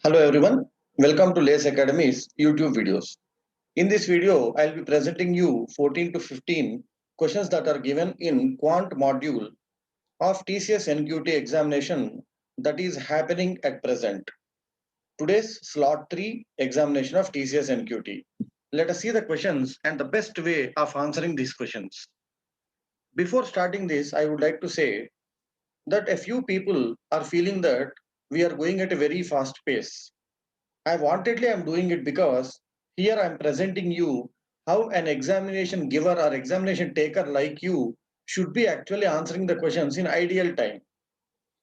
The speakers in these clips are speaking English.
Hello everyone, welcome to Lace Academy's YouTube videos. In this video, I'll be presenting you 14 to 15 questions that are given in Quant module of TCS NQT examination that is happening at present. Today's slot 3 examination of TCS NQT. Let us see the questions and the best way of answering these questions. Before starting this, I would like to say that a few people are feeling that we are going at a very fast pace. I wantedly am doing it because here I am presenting you how an examination giver or examination taker like you should be actually answering the questions in ideal time.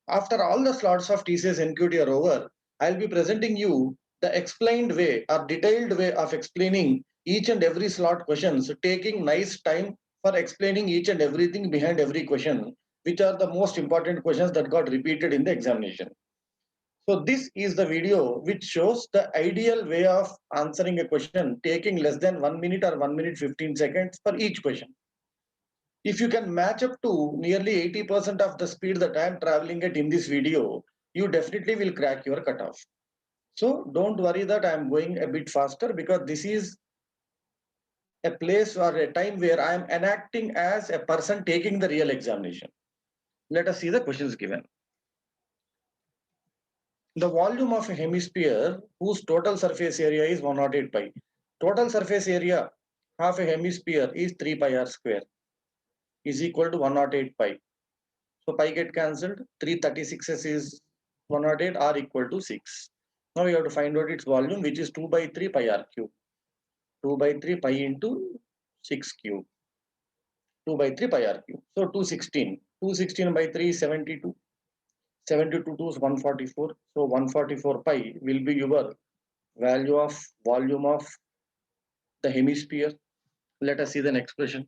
After all the slots of TCS NQT are over, I'll be presenting you the explained way or detailed way of explaining each and every slot questions, taking nice time for explaining each and everything behind every question, which are the most important questions that got repeated in the examination. So this is the video which shows the ideal way of answering a question taking less than 1 minute or 1 minute 15 seconds for each question. If you can match up to nearly 80% of the speed that I am traveling at in this video, you definitely will crack your cutoff. So don't worry that I am going a bit faster because this is a place or a time where I am enacting as a person taking the real examination. Let us see the questions given. The volume of a hemisphere whose total surface area is 108 pi. Total surface area of a hemisphere is 3 pi r square is equal to 108 pi. So pi get cancelled. 336s is 108 r equal to 6. Now we have to find out its volume, which is 2 by 3 pi r cube. 2 by 3 pi into 6 cube. 2 by 3 pi r cube. So 216. 216 by 3 is 72. 72 to 144. So 144 pi will be your value of volume of the hemisphere. Let us see the next question.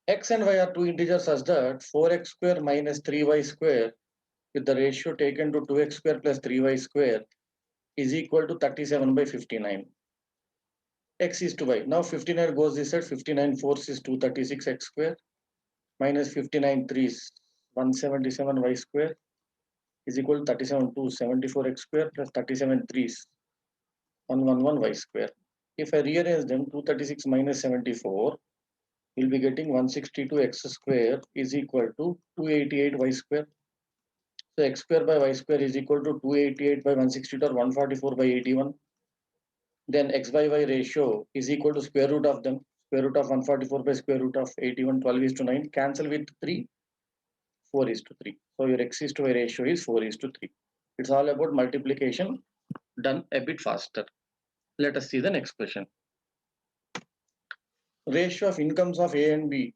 X and y are two integers such that 4x square minus 3y square with the ratio taken to 2x square plus 3y square is equal to 37 by 59. X is to y. Now 59 goes this side, 59 4 is 236 x square minus 59 3 is 177 y square is equal to 37 2 74 x square plus 37 3 is 111 y square. If I rearrange them, 236 minus 74 will be getting 162 x square is equal to 288 y square. So x square by y square is equal to 288 by 162 or 144 by 81. Then x by y ratio is equal to square root of them. Square root of 144 by square root of 81, 12 is to 9. Cancel with 3, 4 is to 3. So your x is to y ratio is 4 is to 3. It's all about multiplication done a bit faster. Let us see the next question. Ratio of incomes of A and B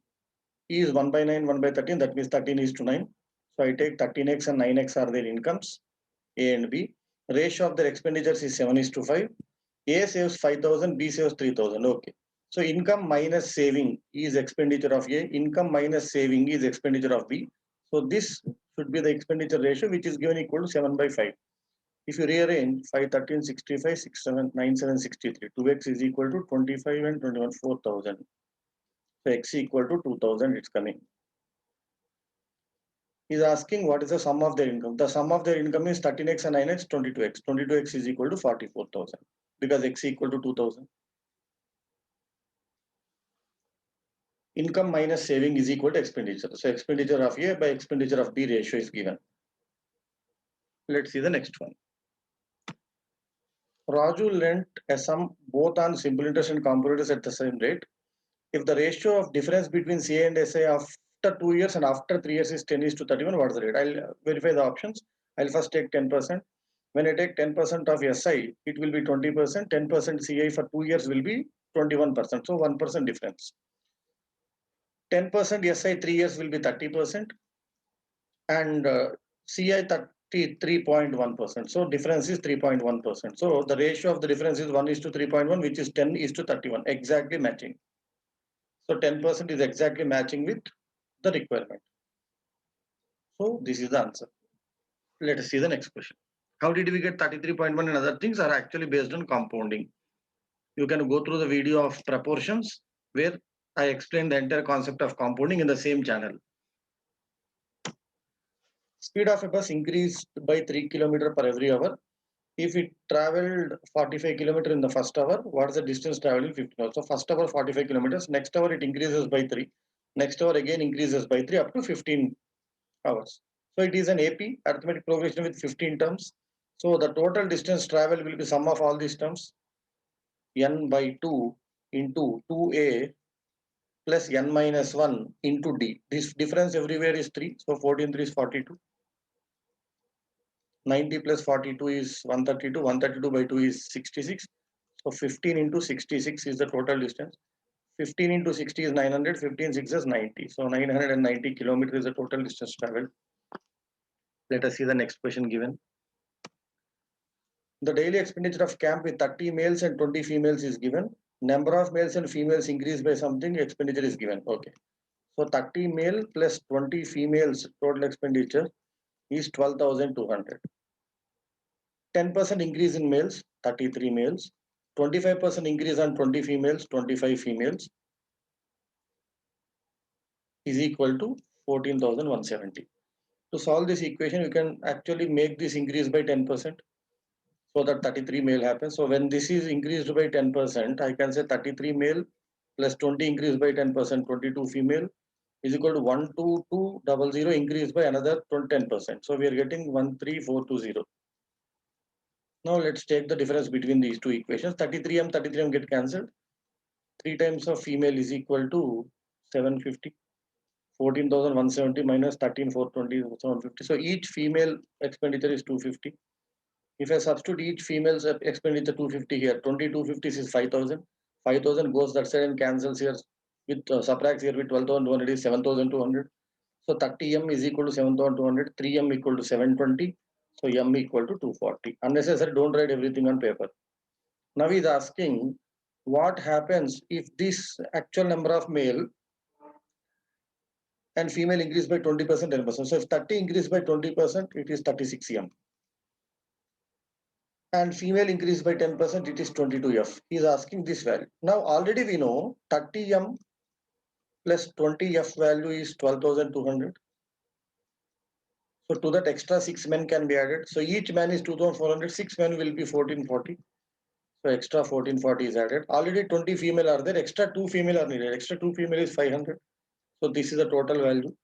is 1 by 9, 1 by 13. That means 13 is to 9. So I take 13x and 9x are their incomes, A and B. Ratio of their expenditures is 7 is to 5. A saves 5,000, B saves 3,000. Okay. So income minus saving is expenditure of A. Income minus saving is expenditure of B. So this should be the expenditure ratio, which is given equal to 7 by 5. If you rearrange 5, 13, 65, 6, 7, 9, 7, 63. 2x is equal to 25 and 21, 4,000. So x equal to 2,000, it's coming. He's asking what is the sum of their income. The sum of their income is 13x and 9x, 22x. 22x is equal to 44,000 because x equal to 2,000. Income minus saving is equal to expenditure. So expenditure of A by expenditure of B ratio is given. Let's see the next one. Raju lent a sum both on simple interest and compound interest at the same rate. If the ratio of difference between CA and SA after 2 years and after 3 years is 10 is to 31, what is the rate? I'll verify the options. I'll first take 10%. When I take 10% of SI, it will be 20%. 10% CA for 2 years will be 21%. So 1% difference. 10% SI 3 years will be 30%. And CI 33.1%. So difference is 3.1%. So the ratio of the difference is 1 is to 3.1, which is 10 is to 31, exactly matching. So 10% is exactly matching with the requirement. So this is the answer. Let us see the next question. How did we get 33.1 and other things are actually based on compounding. You can go through the video of proportions where I explain the entire concept of compounding in the same channel. Speed of a bus increased by 3 km per every hour. If it traveled 45 km in the first hour, what is the distance traveled in 15 hours? So first hour 45 kilometers, next hour it increases by 3, next hour again increases by 3 up to 15 hours. So it is an AP, arithmetic progression with 15 terms. So the total distance traveled will be sum of all these terms, n by 2 into 2a plus n minus 1 into d. This difference everywhere is 3. So 14 3 is 42. 90 plus 42 is 132. 132 by 2 is 66. So 15 into 66 is the total distance. 15 into 60 is 900. 15 6 is 90. So 990 kilometers is the total distance traveled. Let us see the next question given. The daily expenditure of camp with 30 males and 20 females is given. Number of males and females increased by something, expenditure is given. Okay. So 30 male plus 20 females total expenditure is 12,200. 10% increase in males, 33 males. 25% increase on 20 females, 25 females is equal to 14,170. To solve this equation, you can actually make this increase by 10%. So that 33 male happens. So when this is increased by 10%, I can say 33 male plus 20 increased by 10%, 22 female is equal to 12200 increased by another 10%. So we are getting 13420. Now let's take the difference between these two equations. 33m, 33m get cancelled. 3 times of female is equal to 750. 14,170 minus 13,420, 750. So each female expenditure is 250. If I substitute each female's expenditure 250 here, 2250 is 5,000. 5,000 goes that side and cancels here with subtracts here with 12,200 is 7,200. So 30m is equal to 7,200. 3m equal to 720. So m equal to 240. Unnecessary, don't write everything on paper. Now he is asking what happens if this actual number of male and female increase by 20%, 10%. So if 30 increase by 20%, it is 36m. And female increase by 10%, it is 22f. He is asking this value. Now already we know 30m plus 20f value is 12,200. So to that extra 6 men can be added. So each man is 2,400, 6 men will be 1,440. So extra 1,440 is added. Already 20 female are there, extra 2 female are needed. Extra 2 female is 500. So this is the total value.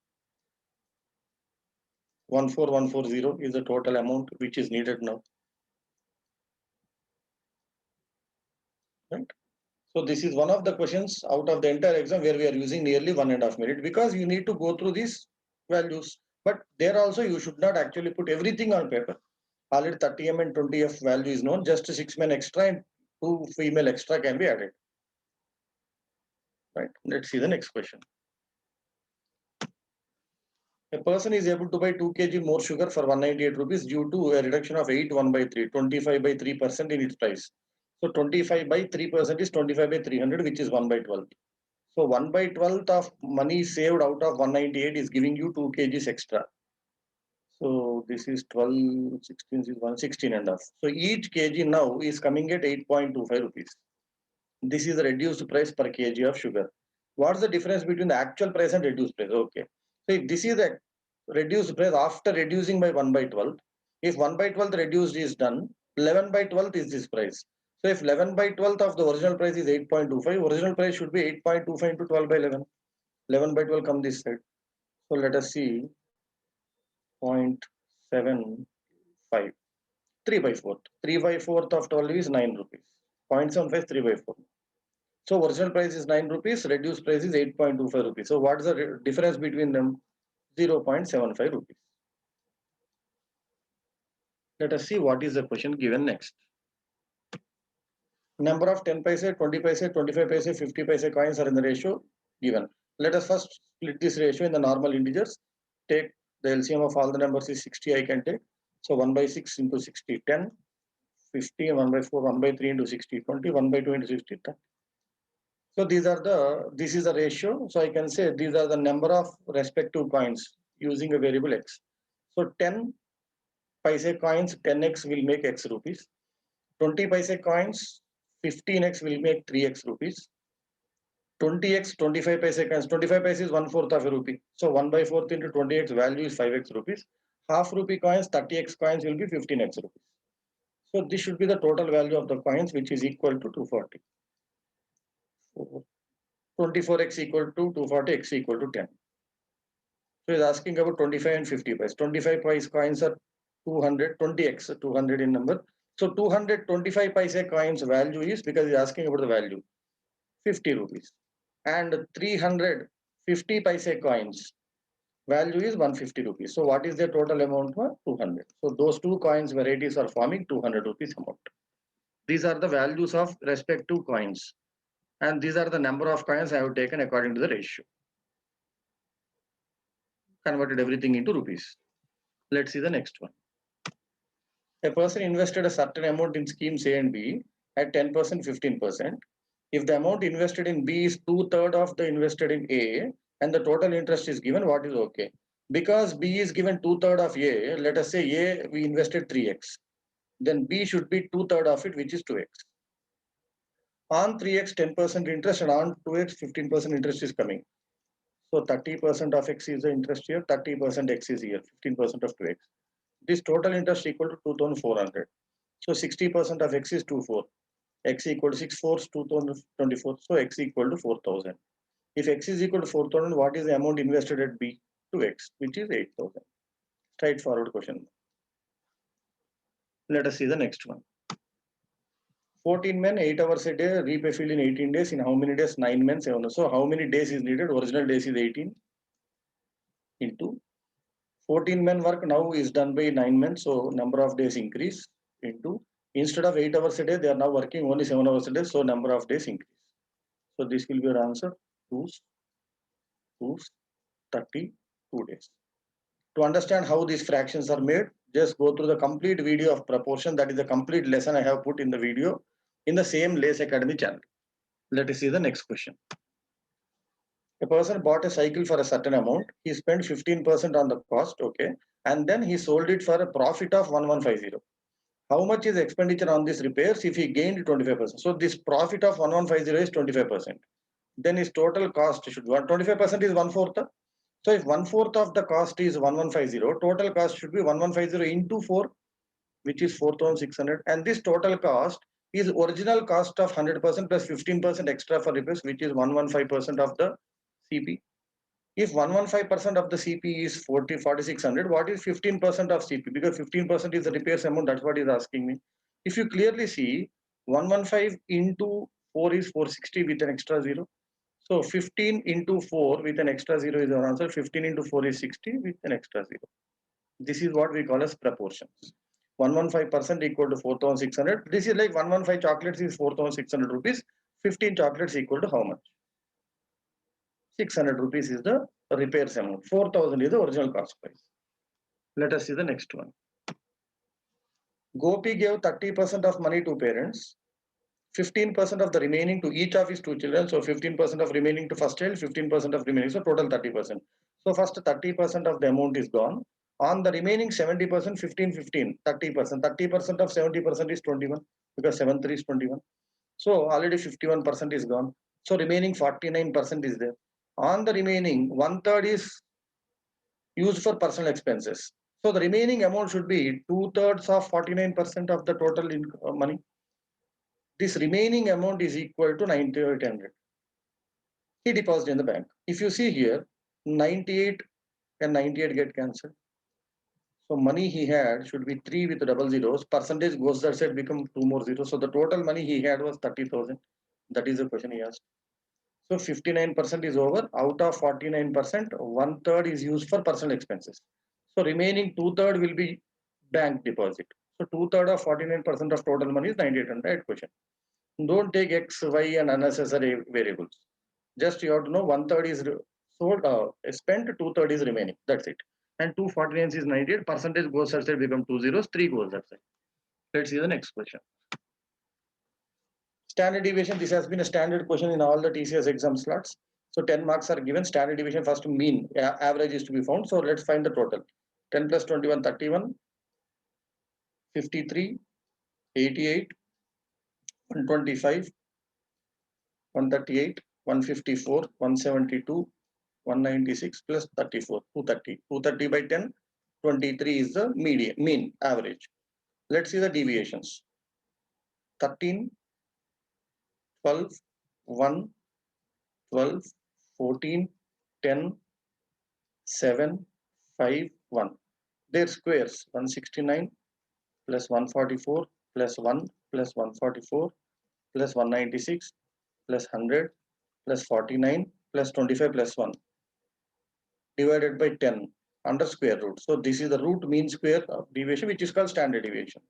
14140 is the total amount which is needed now. Right? So this is one of the questions out of the entire exam where we are using nearly 1.5 minutes because you need to go through these values. But there also you should not actually put everything on paper. Already 30m and 20f value is known. Just 6 men extra and 2 female extra can be added. Right. Let's see the next question. A person is able to buy 2 kg more sugar for 198 rupees due to a reduction of 8 1 by 3, 25 by 3% in its price. So 25 by 3% is 25 by 300, which is 1 by 12. So 1 by 12th of money saved out of 198 is giving you 2 kgs extra. So this is 12, 16 is 116 and a half. So each kg now is coming at 8.25 rupees. This is the reduced price per kg of sugar. What's the difference between the actual price and reduced price? Okay. So if this is the reduced price after reducing by 1 by 12, if 1 by 12 reduced is done, 11 by 12 is this price. So if 11 by 12 of the original price is 8.25, original price should be 8.25 into 12 by 11. 11 by 12 come this side. So let us see 0.75. 3 by 4th. 3 by 4th of 12 is 9 rupees. 0.75 3 by 4. So original price is 9 rupees, reduced price is 8.25 rupees. So what is the difference between them? 0.75 rupees. Let us see what is the question given next. Number of 10 paise, 20 paise, 25 paise, 50 paise coins are in the ratio given. Let us first split this ratio in the normal integers. Take the LCM of all the numbers is 60 I can take. So 1 by 6 into 60, 10, 50, and 1 by 4, 1 by 3 into 60, 20, 1 by 2 into 60, 10. So this is the ratio. So I can say these are the number of respective coins using a variable x. So 10 paise coins, 10x will make x rupees. 20 paise coins, 15x will make 3x rupees. 20x, 25 paise coins, 25 paise is 1/4 of a rupee. So 1 by 4th into 20x value is 5x rupees. half rupee coins, 30x coins will be 15x rupees. So this should be the total value of the coins, which is equal to 240. 24x equal to 240, x equal to 10. So he's asking about 25 and 50 paise. 25 paise coins are 200, 20x, 200 in number. So 225 paise coins value is, because he's asking about the value, 50 rupees. And 350 paise coins value is 150 rupees. So what is the total amount for 200? So those two coins varieties are forming 200 rupees amount. These are the values of respective coins. And these are the number of coins I have taken according to the ratio. Converted everything into rupees. Let's see the next one. A person invested a certain amount in schemes A and B at 10%, 15%. If the amount invested in B is 2/3 of the invested in A and the total interest is given, what is okay? Because B is given 2/3 of A, let us say A we invested 3x. Then B should be 2/3 of it, which is 2x. On 3x, 10% interest, and on 2x, 15% interest is coming. So 30% of x is the interest here, 30% x is here, 15% of 2x. This total interest equal to 2,400. So 60% of x is 24. X equal to 6 4 2024. So x equal to 4,000. If x is equal to 4,000, what is the amount invested at B? 2x, which is 8,000. Straightforward question. Let us see the next one. 14 men, 8 hours a day, repay field in 18 days. In how many days? 9 men, 7. So how many days is needed? Original days is 18 into 14 men work now is done by 9 men. So number of days increase into, instead of 8 hours a day, they are now working only 7 hours a day. So number of days increase. So this will be your answer. 2 32 days. To understand how these fractions are made, just go through the complete video of proportion. That is the complete lesson I have put in the video in the same Lace Academy channel. Let us see the next question. A person bought a cycle for a certain amount. He spent 15% on the cost, okay, and then he sold it for a profit of 1150. How much is expenditure on this repairs if he gained 25%? So this profit of 1150 is 25%. Then his total cost should be 25% is 1/4. So if 1/4 of the cost is 1150, total cost should be 1150 into 4, which is 4,600. And this total cost is original cost of 100% plus 15% extra for repairs, which is 115% of the CP. If 115% of the CP is 4,600, what is 15% of CP? Because 15% is the repairs amount, that's what he's asking me. If you clearly see, 115 into 4 is 460 with an extra 0. So 15 into 4 with an extra 0 is our answer. 15 into 4 is 60 with an extra 0. This is what we call as proportions. 115% equal to 4,600. This is like 115 chocolates is 4,600 rupees. 15 chocolates equal to how much? 600 rupees is the repairs amount. 4,000 is the original cost price. Let us see the next one. Gopi gave 30% of money to parents, 15% of the remaining to each of his two children. So 15% of remaining to first child, 15% of remaining. So total 30%. So first 30% of the amount is gone. On the remaining 70%, 15, 15, 30%. 30% of 70% is 21 because 7 3 is 21. So already 51% is gone. So remaining 49% is there. On the remaining 1/3 is used for personal expenses. So the remaining amount should be 2/3 of 49% of the total money. This remaining amount is equal to 9,800. He deposited in the bank. If you see here, 98 and 98 get cancelled. So money he had should be 3 with double zeros. Percentage goes that side, become 2 more zeros. So the total money he had was 30,000. That is the question he asked. So 59% is over. Out of 49%, 1/3 is used for personal expenses. So remaining 2/3 will be bank deposit. So 2/3 of 49% of total money is 9,800. Question. Don't take X, Y, and unnecessary variables. Just you have to know 1/3 is sold, spent, 2/3 is remaining. That's it. And 249 is 98. Percentage goes outside, become 2 zeros, 3 goes outside. Let's see the next question. Standard deviation. This has been a standard question in all the TCS exam slots. So 10 marks are given. Standard deviation first mean, average is to be found. So let's find the total. 10 plus 21, 31, 53, 88, 125, 138, 154, 172, 196 plus 34, 230. 230 by 10, 23 is the mean average. Let's see the deviations. 13, 12, 1, 12, 14, 10, 7, 5, 1. Their squares 169 plus 144 plus 1 plus 144 plus 196 plus 100 plus 49 plus 25 plus 1 divided by 10 under square root. So this is the root mean square of deviation, which is called standard deviation.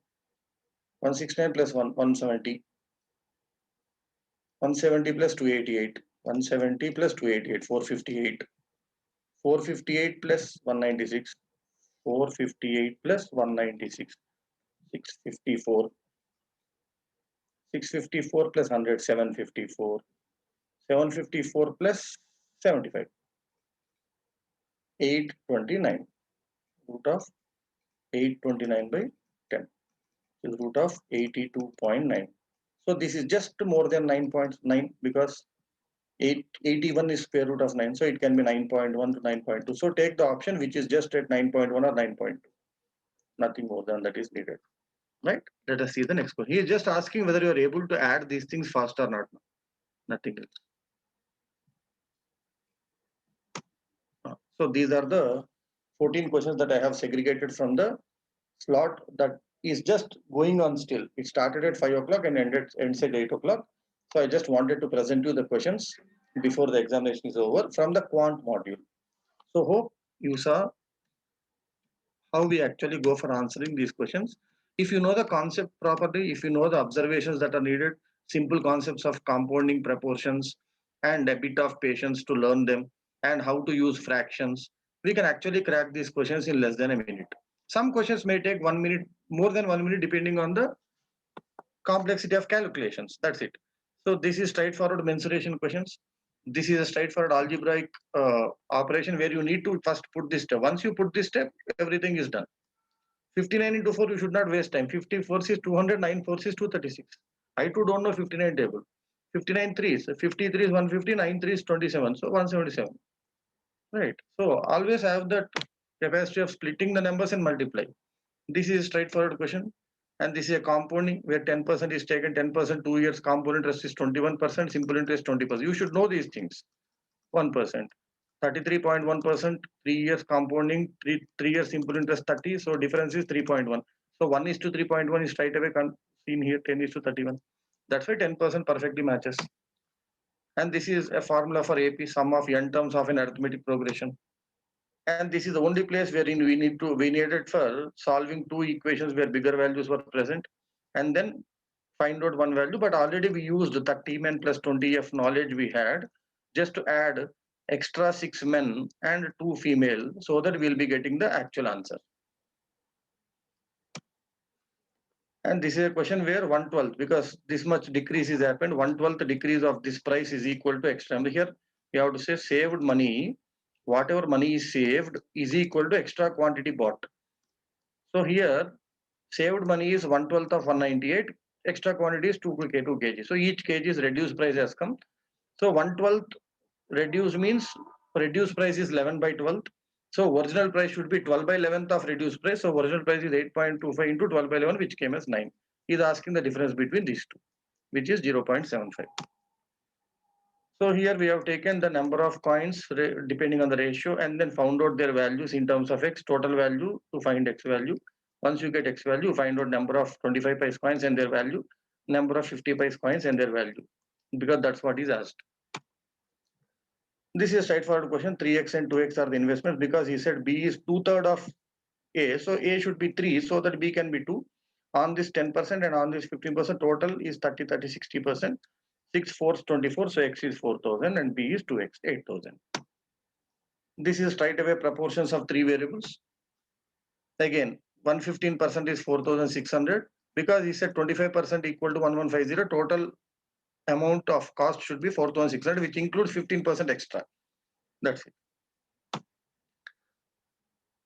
169 plus 1, 170. 170 plus 288. 170 plus 288, 458. 458 plus 196. 458 plus 196. 654. 654 plus 100, 754. 754 plus 75. 829. Root of 829 by 10 is root of 82.9. So this is just more than 9.9 because 81 is square root of 9. So it can be 9.1 to 9.2. So take the option which is just at 9.1 or 9.2. Nothing more than that is needed. Right? Let us see the next question. He is just asking whether you are able to add these things fast or not. Nothing else. So these are the 14 questions that I have segregated from the slot that is just going on still. It started at 5 o'clock and ends at 8 o'clock. So I just wanted to present you the questions before the examination is over from the quant module. So hope you saw how we actually go for answering these questions. If you know the concept properly, if you know the observations that are needed, simple concepts of compounding proportions and a bit of patience to learn them and how to use fractions, we can actually crack these questions in less than a minute. Some questions may take 1 minute, more than 1 minute, depending on the complexity of calculations. That's it. So this is straightforward mensuration questions. This is a straightforward algebraic operation where you need to first put this step. Once you put this step, everything is done. 59 into 4, you should not waste time. 54 is 200, 9 4 is 236. I too don't know 59 table. 59 3s, 53 is 150, 9 3 is 27, so 177. Right. So always have that capacity of splitting the numbers and multiply. This is a straightforward question. And this is a compounding where 10% is taken, 10% 2 years, compound interest is 21%, simple interest 20%. You should know these things. 1%. 33.1%, 3 years compounding, 3 years simple interest 30. So difference is 3.1. So 1 is to 3.1 is straight away seen here, 10 is to 31. That's why 10% perfectly matches. And this is a formula for AP, sum of n terms of an arithmetic progression. And this is the only place wherein we needed for solving two equations where bigger values were present, and then find out one value. But already we used 30 men plus 20F knowledge we had just to add extra 6 men and 2 female, so that we'll be getting the actual answer. And this is a question where 1/12, because this much decrease is happened, 1/12 decrease of this price is equal to extra. And here we have to say saved money, whatever money is saved is equal to extra quantity bought. So here saved money is 1/12 of 198, extra quantity is 2 kg. So each kg is reduced price has come. So 1/12 reduced means reduced price is 11 by 12th. So original price should be 12 by 11th of reduced price. So original price is 8.25 into 12 by 11, which came as 9. He is asking the difference between these two, which is 0.75. So here we have taken the number of coins depending on the ratio and then found out their values in terms of X, total value to find X value. Once you get X value, find out number of 25 paise coins and their value, number of 50 paise coins and their value, because that's what is asked. This is a straightforward question. 3x and 2x are the investments, because he said B is 2/3 of A. So A should be 3 so that B can be 2. On this 10% and on this 15%, total is 30, 30, 60%. 6 4s 24, so X is 4,000 and B is 2x, 8,000. This is straight away proportions of 3 variables. Again, 115% is 4,600, because he said 25% equal to 1150. Total amount of cost should be 4,600, which includes 15% extra. That's it.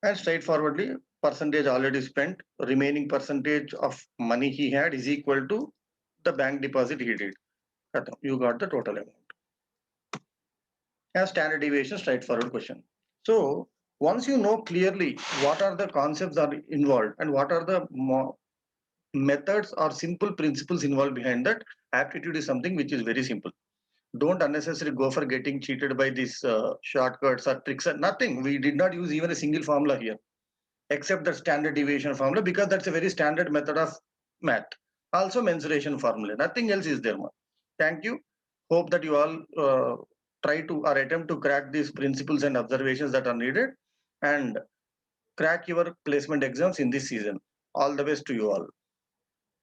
And straightforwardly, percentage already spent, remaining percentage of money he had is equal to the bank deposit he did. You got the total amount. As standard deviation, straightforward question. So Once you know clearly what are the concepts are involved and what are the methods or simple principles involved behind that, aptitude is something which is very simple. Don't unnecessarily go for getting cheated by these shortcuts or tricks. Nothing. We did not use even a single formula here, except the standard deviation formula, because that's a very standard method of math. Also mensuration formula. Nothing else is there. Thank you. Hope that you all try to or attempt to crack these principles and observations that are needed and crack your placement exams in this season. All the best to you all.